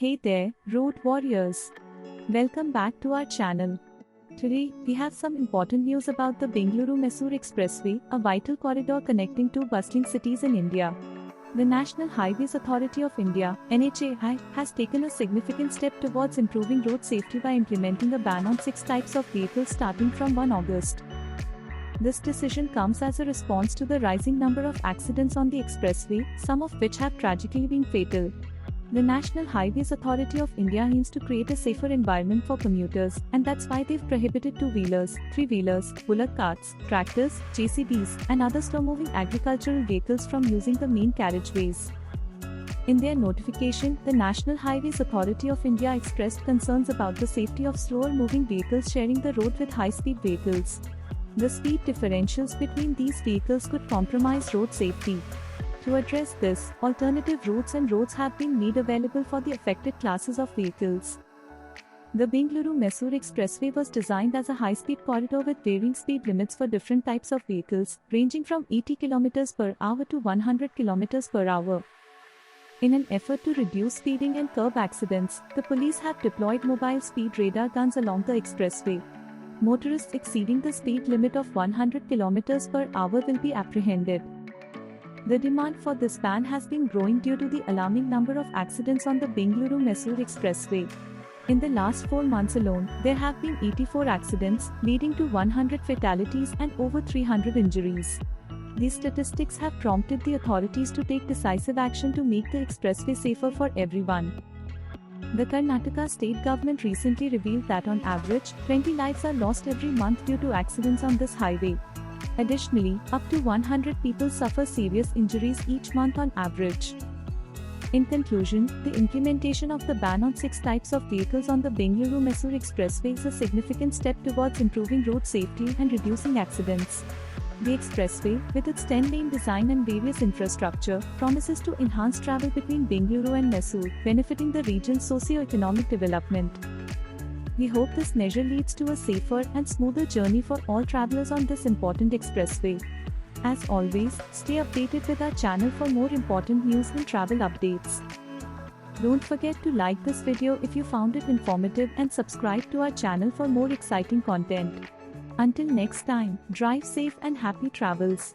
Hey there, road warriors! Welcome back to our channel. Today, we have some important news about the Bangalore-Mysore Expressway, a vital corridor connecting two bustling cities in India. The National Highways Authority of India (NHAI) has taken a significant step towards improving road safety by implementing a ban on 6 types of vehicles starting from 1 August. This decision comes as a response to the rising number of accidents on the expressway, some of which have tragically been fatal. The National Highways Authority of India aims to create a safer environment for commuters, and that's why they've prohibited two-wheelers, three-wheelers, bullock carts, tractors, JCBs, and other slow-moving agricultural vehicles from using the main carriageways. In their notification, the National Highways Authority of India expressed concerns about the safety of slower-moving vehicles sharing the road with high-speed vehicles. The speed differentials between these vehicles could compromise road safety. To address this, alternative routes and roads have been made available for the affected classes of vehicles. The Bangalore-Mysore Expressway was designed as a high-speed corridor with varying speed limits for different types of vehicles, ranging from 80 km per hour to 100 km per hour. In an effort to reduce speeding and curb accidents, the police have deployed mobile speed radar guns along the expressway. Motorists exceeding the speed limit of 100 km per hour will be apprehended. The demand for this ban has been growing due to the alarming number of accidents on the Bangalore-Mysore Expressway. In the last 4 months alone, there have been 84 accidents, leading to 100 fatalities and over 300 injuries. These statistics have prompted the authorities to take decisive action to make the expressway safer for everyone. The Karnataka state government recently revealed that on average, 20 lives are lost every month due to accidents on this highway. Additionally, up to 100 people suffer serious injuries each month on average. In conclusion, the implementation of the ban on 6 types of vehicles on the Bangalore-Mysore Expressway is a significant step towards improving road safety and reducing accidents. The expressway, with its 10-lane design and various infrastructure, promises to enhance travel between Bengaluru and Mysuru, benefiting the region's socio-economic development. We hope this measure leads to a safer and smoother journey for all travelers on this important expressway. As always, stay updated with our channel for more important news and travel updates. Don't forget to like this video if you found it informative and subscribe to our channel for more exciting content. Until next time, drive safe and happy travels.